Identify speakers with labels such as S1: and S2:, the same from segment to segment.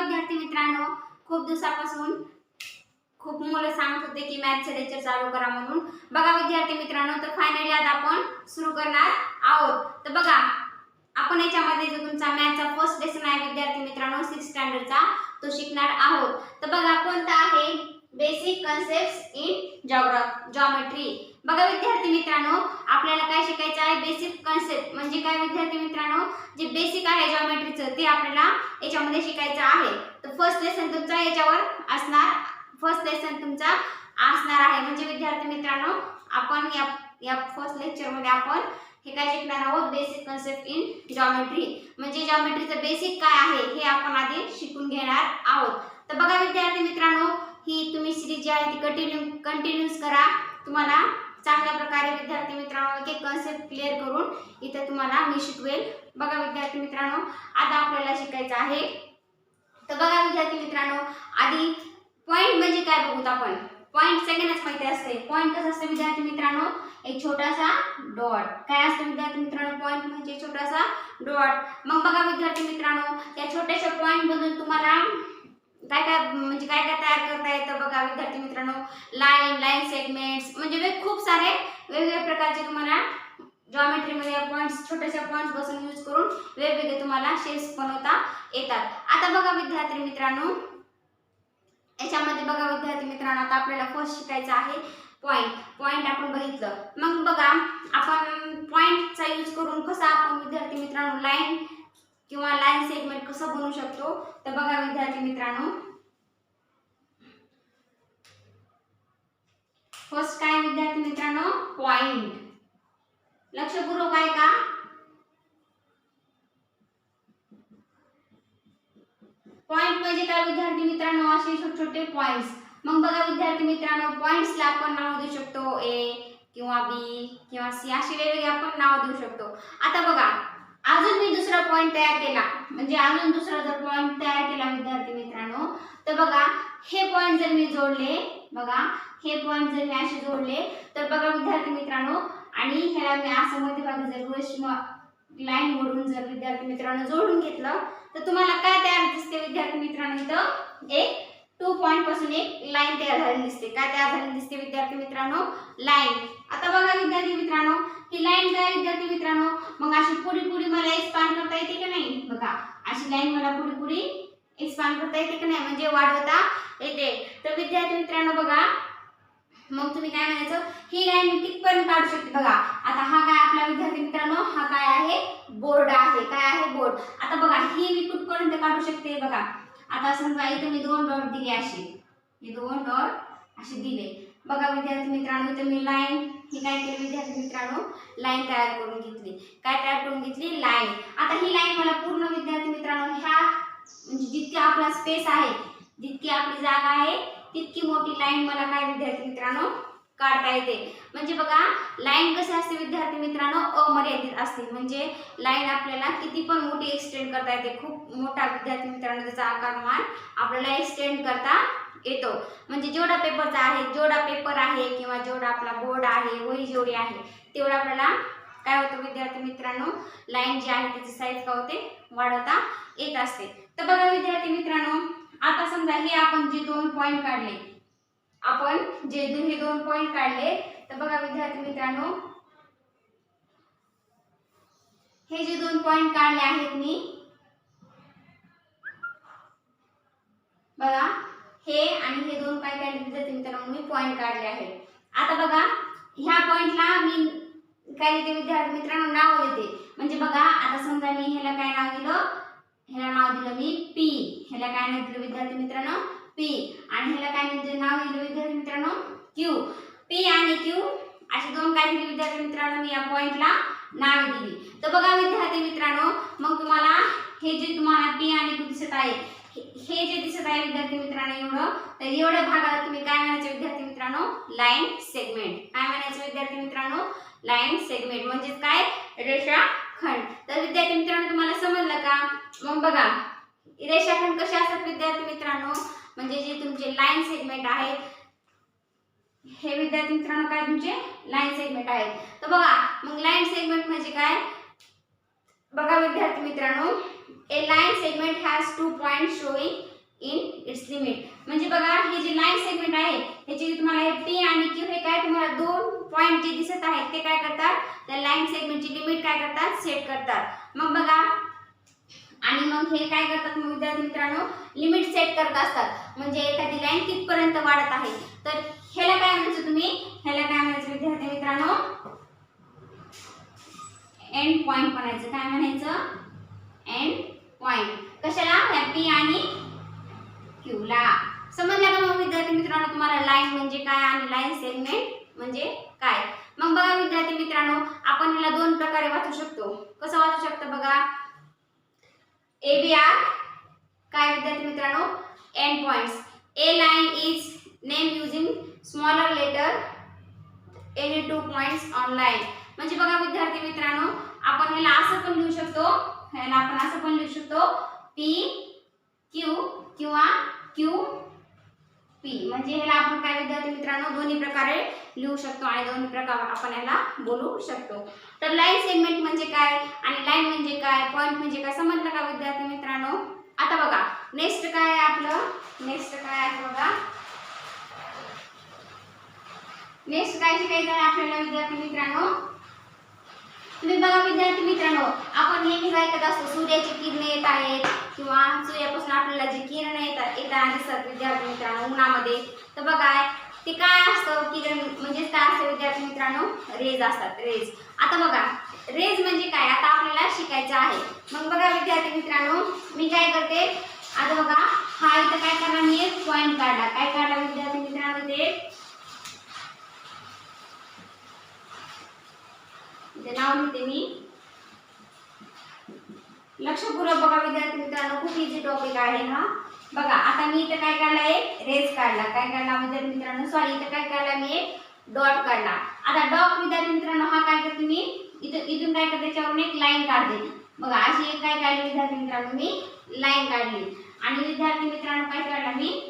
S1: विद्यार्थी मित्रांनो, खूप दिवसापासून खूप मुलं सांगत होते की मॅथ्सचे लेक्चर चालू करा म्हणून. बघा विद्यार्थी मित्रांनो, तर फायनली आज आपण सुरू करणार आहोत. तर बघा आपण याच्यामध्ये जो तुमचा मॅथ्सचा फर्स्ट लेसन आहे विद्यार्थी मित्रांनो 6th स्टँडर्डचा तो शिकणार आहोत. तर बघा कोणता आहे, बेसिक कन्सेप्ट्स इन जॉमेट्री. बघा विद्यार्थी मित्रांनो, आपल्याला काय शिकायचं आहे, बेसिक कन्सेप्ट म्हणजे काय विद्यार्थी मित्रांनो, जे बेसिक आहे जॉमेट्रीचं ते आपल्याला याच्यामध्ये शिकायचं आहे. तर फर्स्ट लेसन तुमचा याच्यावर असणार, फर्स्ट लेसन तुमचा असणार आहे. म्हणजे विद्यार्थी मित्रांनो, आपण या फर्स्ट लेक्चर मध्ये आपण हे काय शिकणार आहोत, बेसिक कन्सेप्ट इन जॉमेट्री. म्हणजे जॉमेट्रीचं बेसिक काय आहे हे आपण आधी शिकून घेणार आहोत. तर बघा विद्यार्थी मित्रांनो, ही तुम्ही सिरीज जी आहे ती कंटिन्यूस करा. तुम्हाला चांगल्या प्रकारे विद्यार्थी मित्रांनो एक कन्सेप्ट क्लिअर करून इथे तुम्हाला मी शिकवेल. बघा विद्यार्थी मित्रांनो, आता आपल्याला शिकायचं आहे. तर बघा विद्यार्थी मित्रांनो, आधी पॉइंट म्हणजे काय बघूत आपण. पॉइंट सगळ्यांनाच माहिती असते. पॉइंट कसं असतं विद्यार्थी मित्रांनो, एक छोटासा डॉट. काय असतं विद्यार्थी मित्रांनो, पॉइंट म्हणजे छोटासा डॉट. मग बघा विद्यार्थी मित्रांनो, या छोट्याशा पॉइंट मधून तुम्हाला काय काय तयार करता येतं. बघा विद्यार्थी मित्रांनो, लाईन सेगमेंट्स म्हणजे खूप सारे वेगवेगळ्या प्रकारचे तुम्हाला जॉमेट्री मध्ये पॉइंट्स, छोट्याशा पॉइंट्स पासून यूज करून वेगवेगळे तुम्हाला शेप्स बनवता येतात. आता बघा विद्यार्थी मित्रांनो, याच्यामध्ये बघा विद्यार्थी मित्रांनो, आता आपल्याला फर्स्ट शिकायचं आहे पॉइंट आपण बघितलं. मग बघा आपण पॉइंटचा यूज करून कसा आपण विद्यार्थी मित्रांनो लाईन किंवा लाईन सेगमेंट कसं बनवू शकतो. तर बघा विद्यार्थी मित्रांनो, फर्स्ट काय विद्यार्थी मित्रांनो, पॉइंट. लक्षपूर्वक आहे का. पॉइंट म्हणजे काय विद्यार्थी मित्रांनो, असे छोटे छोटे पॉइंट्स. मग बघा विद्यार्थी मित्रांनो, पॉइंट्सला आपण नाव देऊ शकतो ए किंवा बी किंवा सी, अशी वेगवेगळे आपण नाव देऊ शकतो. आता बघा अजून मी दुसरा पॉइंट तयार केला, म्हणजे अजून दुसरा जर पॉइंट तयार केला विद्यार्थी मित्रांनो, तर बघा हे पॉइंट जर मी जोडले, बघा हे पॉइंट जर मी असे जोडले, तर बघा विद्यार्थी मित्रांनो, आणि ह्याला मी असं मध्यभागी जर रेषा लाईन ओढून जर विद्यार्थी मित्रांनो जोडून घेतलं, तर तुम्हाला काय तयार दिसते विद्यार्थी मित्रांनो, इथं एक 2 पॉइंट पासून एक लाईन तयार झालेली दिसते. काय तयार झालेली दिसते विद्यार्थी मित्रांनो, लाईन. आता बघा विद्यार्थी मित्रांनो, ही लाईन काय विद्यार्थी मित्रांनो, मग अशी पुढे मला एक्सपांड करता येते की नाही. बघा अशी लाईन मला पुढे एक्सपांड करता येते की नाही, म्हणजे वाढवता येते. तर विद्यार्थी मित्रांनो बघा, मग तुम्ही काय म्हणायचं, ही लाईन मी कितपर्यंत काढू शकते. बघा आता हा काय आपला विद्यार्थी मित्रांनो, हा काय आहे, बोर्ड आहे. काय आहे, बोर्ड. आता बघा ही मी कुठपर्यंत काढू शकते. बघा आता समजा इथे मी 2 डॉट दिले, असे हे 2 डॉट असे दिले. बघा विद्यार्थी मित्रांनो, इथे मी लाईन ही काय केली विद्यार्थी मित्रांनो, लाईन तयार करून घेतली. काय तयार करून घेतली, लाईन. आता ही लाईन मला पूर्ण विद्यार्थी मित्रांनो, ह्या म्हणजे जितकी आपला स्पेस आहे, जितकी आपली जागा आहे, तितकी मोठी लाईन मला काय विद्यार्थी मित्रांनो काढता येते. म्हणजे बघा लाईन कशी असते विद्यार्थी मित्रांनो, अमर्यादित असते. म्हणजे लाईन आपल्याला किती पण मोठी एक्सटेंड करता येते. खूप मोठा विद्यार्थी मित्रांनो त्याचा आकारमान आपल्याला एक्सटेंड करता येतो. म्हणजे जेवढा पेपरचा आहे, जेवढा पेपर आहे किंवा जेवढा आपला बोर्ड आहे, वही जेवढी आहे, तेवढा आपल्याला काय होतं विद्यार्थी मित्रांनो, लाईन जी आहे त्याची साईज काय होते, वाढवता येत असते. तर बघा विद्यार्थी मित्रांनो, आता समजा हे आपण जे 2 पॉइंट काढले, आपण जे हे 2 पॉइंट काढले, तर बघा विद्यार्थी मित्रांनो, हे जे 2 पॉइंट काढले आहेत मी, बघा हे आणि हे 2 काय काढले विद्यार्थी मित्रांनो, मी पॉइंट काढले आहेत. आता बघा ह्या पॉइंटला मी काय देते विद्यार्थी मित्रांनो, नाव देते. म्हणजे बघा आता समजा मी ह्याला काय नाव दिलं, ह्याला नाव दिलं मी पी. ह्याला काय नाव दिलं विद्यार्थी मित्रांनो, पी. आणि ह्याला काय नाव दिलं विद्यार्थी मित्रांनो, क्यू. पी आणि क्यू अशी 2 काय दिली विद्यार्थी मित्रांनो, मी या पॉइंटला नाव दिली. तर बघा विद्यार्थी मित्रांनो, मग तुम्हाला हे जे तुम्हाला पी आणि क्यू दिसत आहे, हे जे दिसत आहे विद्यार्थी मित्रांनो एवढं, तर एवढ्या भागाला तुम्ही काय म्हणायचं विद्यार्थी मित्रांनो, लाईन सेगमेंट. काय म्हणायचं विद्यार्थी मित्रांनो, लाईन सेगमेंट. म्हणजे काय, रेषाखंड. तर विद्यार्थी मित्रांनो तुम्हाला समजलं का. मग बघा रेषाखंड कसे असतात विद्यार्थी मित्रांनो, म्हणजे जे तुमचे लाईन सेगमेंट आहेत, हे विद्यार्थी मित्रांनो काय तुमचे लाईन सेगमेंट आहेत. तर बघा मग लाईन सेगमेंट म्हणजे काय, बघा विद्यार्थी मित्रांनो, a line segment has 2 points showing in its limit. म्हणजे बघा हे जे लाईन सेगमेंट आहे ह्याची तुम्हाला हे पी आणि क्यू हे काय तुम्हाला दोन पॉइंट जे दिसत आहेत ते काय करतात, त्या लाईन सेगमेंटची लिमिट काय करतात, सेट करतात. मग बघा आणि मग हे काय करतात मग विद्यार्थी मित्रांनो, लिमिट सेट करत असतात. म्हणजे एखादी लाईन कितपर्यंत वाढत आहे, तर ह्याला काय म्हणायचं तुम्ही, ह्याला काय म्हणायचं विद्यार्थी मित्रांनो, एंड पॉइंट म्हणायचं. काय म्हणायचं, एंड पॉइंट. कशाला, ह्या पी आणि क्यू ला. समजलं का मग विद्यार्थी मित्रांनो तुम्हाला लाईन म्हणजे काय आणि लाईन सेगमेंट म्हणजे काय. मग बघा विद्यार्थी मित्रांनो, आपण ह्याला दोन प्रकारे वाचू शकतो. कसं वाचू शकतो बघा, ABR काय विद्यार्थी मित्रांनो, end points. A line is named using smaller letter any 2 points on line. म्हणजे बघा विद्यार्थी मित्रांनो, आपण ह्याला असं पण लिहू शकतो, ह्याला आपण असं पण लिहू शकतो P Q किंवा Q P. म्हणजे ह्याला आपण काय विद्यार्थी मित्रांनो दोन्ही प्रकारे लिहू शकतो आणि दोन्ही प्रकार आपण याला बोलू शकतो. तर लाईन सेगमेंट म्हणजे काय आणि लाईन म्हणजे काय, पॉइंट म्हणजे काय, समजलं का विद्यार्थी मित्रांनो. आता बघा नेक्स्ट काय आहे आपलं, नेक्स्ट काय आहे बघा, नेक्स्ट काय शिकायचं आहे आपल्याला विद्यार्थी मित्रांनो. तुम्ही बघा विद्यार्थी मित्रांनो, आपण नेहमी ऐकत असतो सूर्याची किरणे येत आहेत किंवा सूर्यापासून आपल्याला जी किरण येतात दिसतात विद्यार्थी मित्रांनो उन्हामध्ये. तर बघा ते काय असतं, किरण म्हणजे काय असतं विद्यार्थी मित्रांनो, रेज असतात, रेज. आता बघा रेज म्हणजे काय आता आपल्याला शिकायचं आहे. मग बघा विद्यार्थी मित्रांनो, मी काय करते आता बघा, हा इथं काय करणार, मी एक पॉइंट काढला. काय काढला विद्यार्थी मित्रांनो, ते नाव लिहिते मी. लक्षपूर्वक बघा विद्यार्थी मित्रांनो, खूप इझी टॉपिक आहे हा. बघा आता मी इथे काय काढला, एक रेज काढला. काय काढला विद्यार्थी मित्रांनो, सॉरी इथे काय काढला मी, एक डॉट काढला. आता डॉट विद्यार्थी मित्रांनो हा काय करते मी, इथून काय करते त्याच्यावरून एक लाईन काढते. बघा अशी एक काय काढली विद्यार्थी मित्रांनो, मी लाईन काढली. आणि विद्यार्थी मित्रांनो काय काढला मी,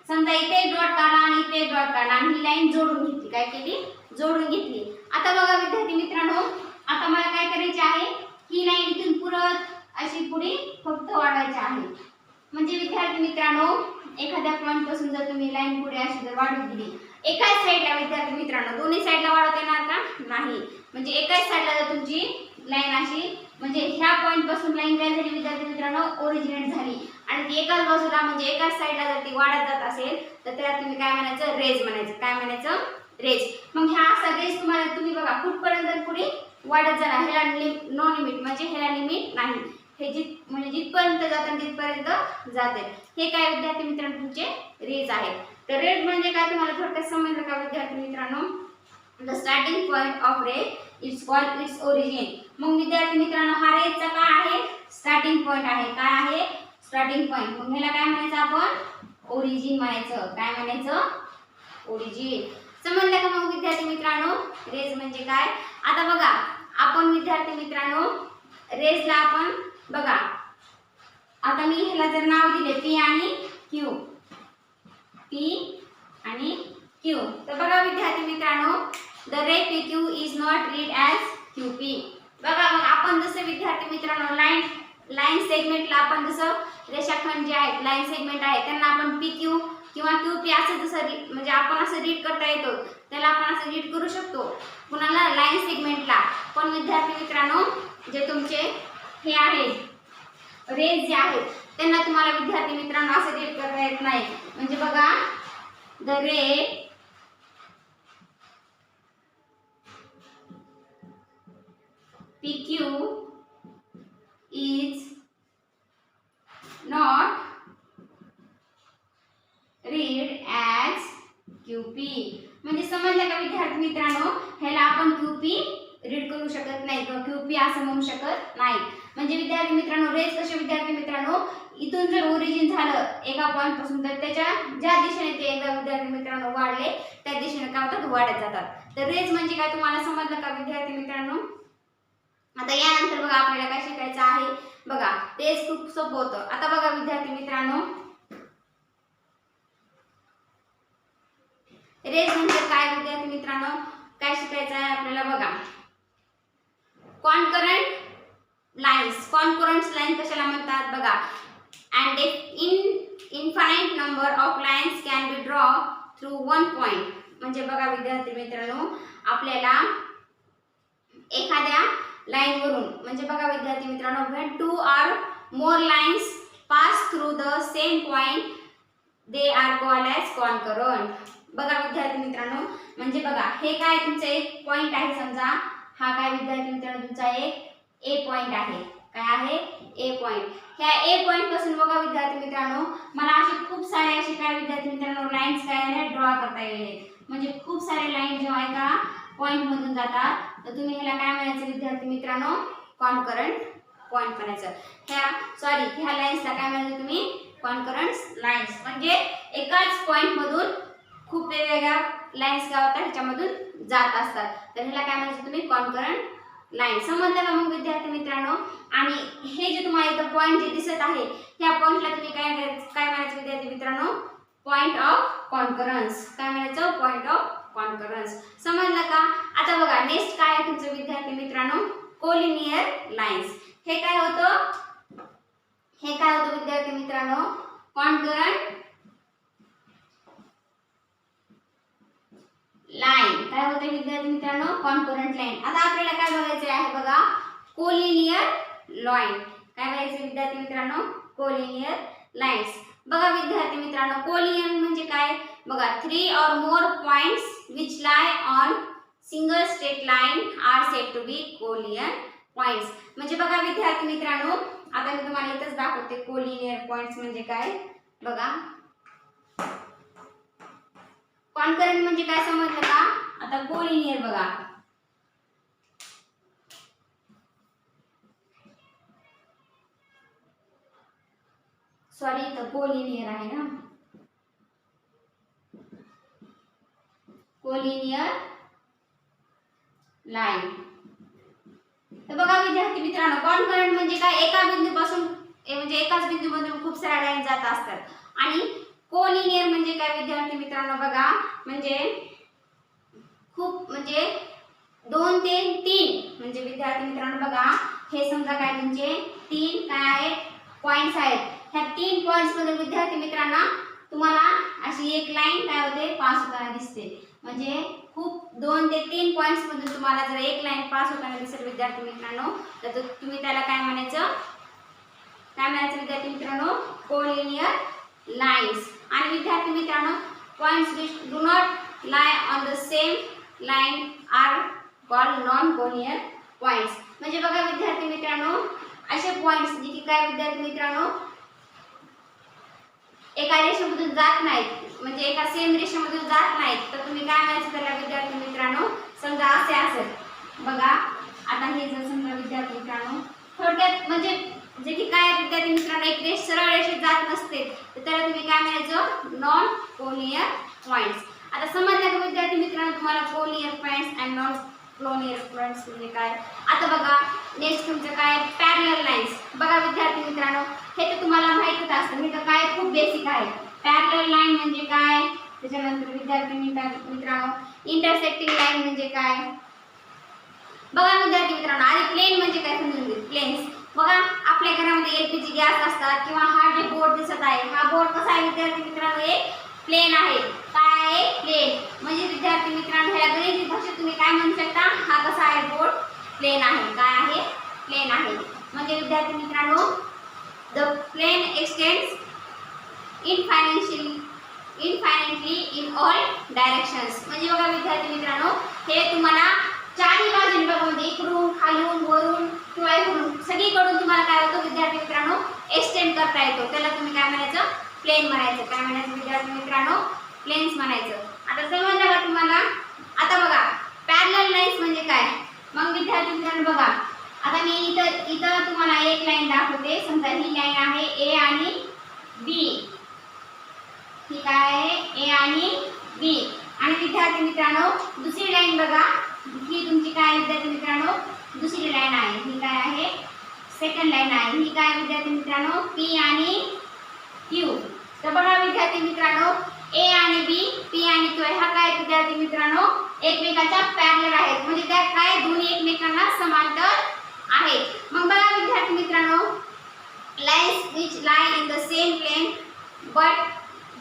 S1: समजा इथे एक डॉट काढला आणि इथे एक डॉट काढला आणि ही लाईन जोडून घेतली. काय केली, जोडून घेतली. आता बघा विद्यार्थी मित्रांनो, आता मला काय करायचे आहे, ही लाईन इथून पुरत अशी पुढे फक्त वाढवायची आहे. म्हणजे विद्यार्थी मित्रांनो, एखाद्या पॉइंट पासून जर तुम्ही लाईन पुढे अशी जर वाढवून दिली एकाच साईडला विद्यार्थी मित्रांनो, दोन्ही साईडला वाढवता येणार का, नाही. म्हणजे एकाच साईडला जर तुमची लाईन अशी, म्हणजे ह्या पॉइंट पासून लाईन काय झाली विद्यार्थी मित्रांनो, ओरिजिनेट झाली आणि ती एकाच बाजूला म्हणजे एकाच साईडला जर ती वाढत जात असेल तर त्याला तुम्ही काय म्हणायचं, रेज म्हणायचं. काय म्हणायचं, रेज. मग ह्या असा रेज तुम्हाला तुम्ही बघा कुठपर्यंत पुढे वाढत जाणार, ह्याला नो लिमिट म्हणजे ह्याला लिमिट नाही. हे म्हणजे जिथपर्यंत जातात तिथपर्यंत जाते. हे काय विद्यार्थी मित्रांनो तुमचे रेज आहेत. तर रेज म्हणजे काय तुम्हाला थोडक्यात समजलं का विद्यार्थी मित्रांनो. The starting point of ray it's called its origin. मग विद्यार्थी मित्रांनो हा रेजचा काय आहे, स्टार्टिंग पॉइंट आहे. काय आहे, स्टार्टिंग पॉइंट. मग ह्याला काय म्हणायचं आपण, ओरिजिन म्हणायचं. काय म्हणायचं, ओरिजिन. समजलं का मग विद्यार्थी मित्रांनो रेज म्हणजे काय. आता बघा आपण विद्यार्थी मित्रांनो रेजला आपण बघा, आता मी ह्याला जर नाव दिले पी आणि क्यू, पी आणि क्यू, तर बघा विद्यार्थी मित्रांनो the ray P Q is not read as Q P. बघा मग आपण जसं विद्यार्थी मित्रांनो लाईन सेगमेंटला आपण जसं रेषाखंड जे आहेत लाईन सेगमेंट आहे त्यांना आपण पी क्यू किंवा क्यू पी असं जसं म्हणजे आपण असं रीड करता येतो, त्याला आपण असं रीड करू शकतो कुणाला, लाईन सेगमेंटला. पण विद्यार्थी मित्रांनो जे तुमचे हे आहे रेज जे आहेत त्यांना तुम्हाला विद्यार्थी मित्रांनो असं रीड करता येत नाही. म्हणजे बघा the ray P Q is not read as QP. म्हणजे समजलं का विद्यार्थी मित्रांनो, ह्याला आपण QP रीड करू शकत नाही किंवा QP असं म्हणू शकत नाही. म्हणजे विद्यार्थी मित्रांनो रेज कसे विद्यार्थी मित्रांनो, इथून जर ओरिजिन झालं एका पॉइंट पासून तर त्याच्या ज्या दिशेने ते एकदा विद्यार्थी मित्रांनो वाढले त्या दिशेने काय होतात, वाढत जातात. तर रेज म्हणजे काय तुम्हाला समजलं का विद्यार्थी मित्रांनो. आता यानंतर बघा आपल्याला काय शिकायचं आहे. बघा रेज खूप सोपं होतं. आता बघा विद्यार्थी मित्रांनो रेज म्हणजे काय विद्यार्थी मित्रांनो, काय शिकायचं आहे आपल्याला. बघा कॉन्करंट लाईन्स. कॉन्करंट लाईन कशाला म्हणतात बघा. And infinite number of lines can be draw through one point. म्हणजे बघा विद्यार्थी मित्रांनो, आपल्याला एखाद्या लाईन वरून म्हणजे बघा विद्यार्थी मित्रांनो, when two or more lines pass through the same point they are called as concurrent. बघा विद्यार्थी मित्रांनो, म्हणजे बघा हे काय तुमचं एक पॉइंट आहे. समजा हा काय विद्यार्थी मित्रांनो तुमचा एक ए पॉइंट आहे. काय आहे? ए पॉइंट. ह्या ए पॉइंट पासून बघा विद्यार्थी मित्रांनो, मला असे खूप सारे असे काय विद्यार्थी मित्रांनो लाईन्स काय ड्रॉ करता येईल. म्हणजे खूप सारे लाईन जेव्हा एका पॉइंट मधून जातात तर तुम्ही ह्याला काय म्हणायचं विद्यार्थी मित्रांनो, कॉन्करंट पॉइंट म्हणायचं. ह्या लाईन्सला काय म्हणायचं तुम्ही, कॉन्करंट लाईन्स. म्हणजे एकाच पॉइंट मधून खूप वेगवेगळ्या लाईन्स काय होतात ह्याच्यामधून जात असतात, तर ह्याला काय म्हणायचं तुम्ही, कॉन्करंट लाईन. समजलं का मग विद्यार्थी मित्रांनो? आणि हे जे तुम्हाला इथं पॉइंट जे दिसत आहे त्या पॉइंटला तुम्ही काय म्हणायचं विद्यार्थी मित्रांनो, पॉइंट ऑफ कॉन्करन्स. काय म्हणायचं, पॉइंट ऑफ कॉन्करन्स. समजलं का? आता बघा नेक्स्ट काय आहे तुमचं विद्यार्थी मित्रांनो, कोलिनियर लाईन्स. हे काय होतं विद्यार्थी मित्रांनो, कॉन्करंट लाईन. काय होते विद्यार्थी मित्रांनो, कॉन्करंट लाईन. आता आपल्याला काय बघायचे आहे बघा, कोलिनियर लाईन. काय बघायचे विद्यार्थी मित्रांनो, कोलिनियर लाईन्स. बघा विद्यार्थी मित्रांनो, कोलिनियर म्हणजे काय बघा, 3 or more points which lie on single straight line are said to be collinear points. म्हणजे बघा विद्यार्थी मित्रांनो, आता मी तुम्हाला इथंच दाखवते कोलिनियर पॉइंट्स म्हणजे काय बघा. कॉन्करंट म्हणजे काय समजलं का? आता कोलिनियर बघा, सॉरी तर कोलिनियर आहे ना, कोलिनियर लाईन. तर बघा विद्यार्थी मित्रांनो, कॉन्करंट म्हणजे काय, एका बिंदूपासून म्हणजे एकाच बिंदूमधून खूप साऱ्या लाईन जात असतात. आणि कोलिनियर म्हणजे काय विद्यार्थी मित्रांनो बघा, म्हणजे खूप म्हणजे 2 ते 3 म्हणजे विद्यार्थी मित्रांनो बघा, हे समजा काय तुमचे 3 काय आहेत पॉइंट्स आहेत. ह्या 3 पॉइंट्स मध्ये विद्यार्थी मित्रांनो तुम्हाला अशी एक लाईन काय होते पास होताना दिसते. म्हणजे खूप 2 ते 3 पॉइंट्स मधून तुम्हाला जर एक लाईन पास होताना दिसेल विद्यार्थी मित्रांनो, तर तुम्ही त्याला काय म्हणायचं विद्यार्थी मित्रांनो, कोलिनियर लाईन्स. आणि विद्यार्थी मित्रांनो, points which do not lie on the same line are called non-collinear points. म्हणजे बघा विद्यार्थी मित्रांनो, असे पॉइंट्स जे की काय विद्यार्थी मित्रांनो एका रेषेमधून जात नाहीत, म्हणजे एका सेम रेषेमधून जात नाहीत, तर तुम्ही काय म्हणायचं त्याला विद्यार्थी मित्रांनो, समजा असे असेल बघा. आता हे जर समजा विद्यार्थी मित्रांनो थोडक्यात म्हणजे जे की काय विद्यार्थी मित्रांनो एक रेष सरळ रेषेत जात नसते, तर त्याला तुम्ही काय म्हणायचं, नॉन कोलिनियर पॉइंट्स. आता समजलं का विद्यार्थी मित्रांनो तुम्हाला collinear points and non collinear points म्हणजे काय. आता बघा नेक्स्ट तुमचं काय, पॅरलल लाईन्स. बघा विद्यार्थी मित्रांनो, हे तर तुम्हाला माहितच असतं, हे तर काय खूप बेसिक आहे. पॅरलल लाईन म्हणजे काय, त्याच्यानंतर विद्यार्थी मित्रांनो इंटरसेक्टिंग लाईन म्हणजे काय. बघा विद्यार्थी मित्रांनो, आधी प्लेन म्हणजे काय समजून घेऊ. प्लेन्स बघा, आपल्या घरामध्ये एलपीजी गॅस असतात किंवा हा जे बोर्ड दिसत आहे, हा बोर्ड कसा आहे विद्यार्थी मित्रांनो, एक प्लेन आहे. काय आहे, प्लेन. म्हणजे विद्यार्थी मित्रांनो ह्या गणिती भाषेत तुम्ही काय म्हणू शकता, हा कसा आहे बोर्ड, प्लेन आहे. काय आहे, प्लेन आहे. म्हणजे विद्यार्थी मित्रांनो the plane extends infinitely in all directions. म्हणजे बघा विद्यार्थी मित्रांनो, हे तुम्हाला चारही बाजूने बघा, म्हणजे इकडून खालून वरून किंवा इकडून सगळीकडून तुम्हाला काय होतं विद्यार्थी मित्रांनो एक्सटेंड करता येतो. त्याला तुम्ही काय म्हणायचं, प्लेन म्हणायचं. काय म्हणायचं विद्यार्थी मित्रांनो, प्लेन्स म्हणायचं. आता समजलं का तुम्हाला? आता बघा पॅरलल लाईन्स म्हणजे काय. मग विद्यार्थी मित्रांनो बघा, आता मी इथं तुम्हाला एक लाईन दाखवते. समजा ही लाईन आहे ए आणि बी. ही काय आहे, ए आणि बी. आणि विद्यार्थी मित्रांनो दुसरी लाईन बघा, ही तुमची काय विद्यार्थी मित्रांनो दुसरी लाईन आहे. ही काय आहे, सेकंड लाईन आहे. ही काय विद्यार्थी मित्रांनो पी आणि क्यू. तर बघा विद्यार्थी मित्रांनो ए आणि बी, पी आणि क्यू हा काय विद्यार्थी मित्रांनो एकमेकांच्या पॅरलल आहेत. म्हणजे त्या काय दोन्ही एकमेकांना समांतर आहे. मग बघा विद्यार्थी मित्रांनो, lines which lie in the same plane but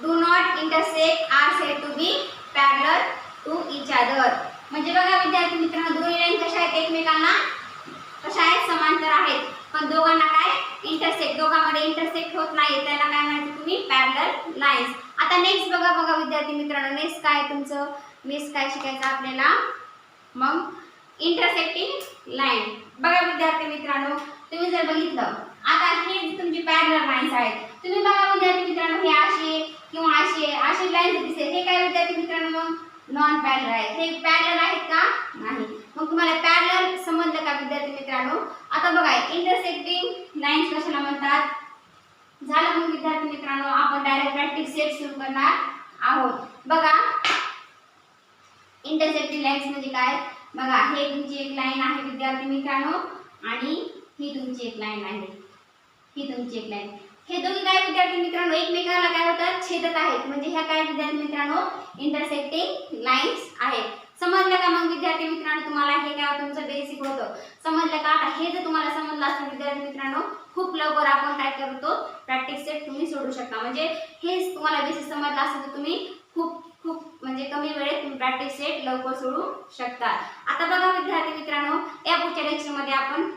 S1: do not intersect are said to be parallel to each other. म्हणजे बघा विद्यार्थी मित्रांनो, दोन्ही लाईन कशा आहेत, एकमेकांना कशा आहेत, समांतर आहेत, पण दोघांना काय इंटरसेक्ट, दोघांमध्ये इंटरसेक्ट होत नाही, त्याला काय म्हणायचं तुम्ही, पॅरलल लाईन्स. आता नेक्स्ट बघा विद्यार्थी मित्रांनो, नेक्स्ट काय तुमचं, नेक्स्ट काय शिकायचं आपल्याला, मग इंटरसेक्टिंग लाईन. बघा विद्यार्थी मित्रांनो, तुम्ही जर बघितलं, आता हे तुमची पॅरलल लाईन्स आहेत, तुम्ही बघा विद्यार्थी मित्रांनो, हे असे किंवा असे लाईन्स दिसते, हे काय विद्यार्थी मित्रांनो मग नॉन पॅरलल आहेत, हे पॅरलल आहेत का, नाही. मग तुम्हाला पॅरलल समजलं का विद्यार्थी मित्रांनो. आता बघा इंटरसेक्टिंग लाईन्स कशाला म्हणतात, झालं. मग विद्यार्थी मित्रांनो, आपण डायरेक्ट प्रॅक्टिस सेट सुरू करणार आहोत. बघा इंटरसेक्टिंग लाईन्स म्हणजे काय, बघा हे तुमची एक लाईन आहे विद्यार्थी मित्रांनो, आणि ही तुमची एक लाईन आहे, ही तुमची एक लाईन. हे दोन्ही काय विद्यार्थी मित्रांनो एकमेकांना काय होतात, छेदत आहेत, म्हणजे ह्या काय विद्यार्थी मित्रांनो इंटरसेक्टिंग लाईन्स आहेत. समजलं का मग विद्यार्थी मित्रांनो, तुम्हाला हे काय तुमचं बेसिक होतं, समजलं का. आता हे जर तुम्हाला समजलं असेल विद्यार्थी मित्रांनो, खूप लवकर आपण काय करतो, प्रॅक्टिस सेट तुम्ही सोडू शकता. म्हणजे हेच तुम्हाला बेसिक समजलं असेल तर तुम्ही खूप म्हणजे कमी वेळेत तुम्ही प्रॅक्टिस सेट लवकर सोडू शकता. आता बघा विद्यार्थी मित्रांनो, या पुढच्या लेक्चरमध्ये आपण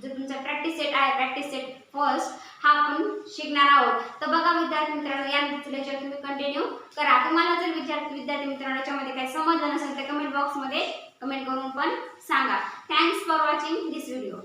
S1: जो तुमचा प्रॅक्टिस सेट आहे, प्रॅक्टिस सेट फर्स्ट हा आपण शिकणार आहोत. तर बघा विद्यार्थी मित्रांनो, या लेक्चर तुम्ही कंटिन्यू करा. तुम्हाला जर विद्यार्थी मित्रांनो याच्यामध्ये काही समजलं नसेल तर कमेंट बॉक्समध्ये कमेंट करून पण सांगा. Thanks for watching this video.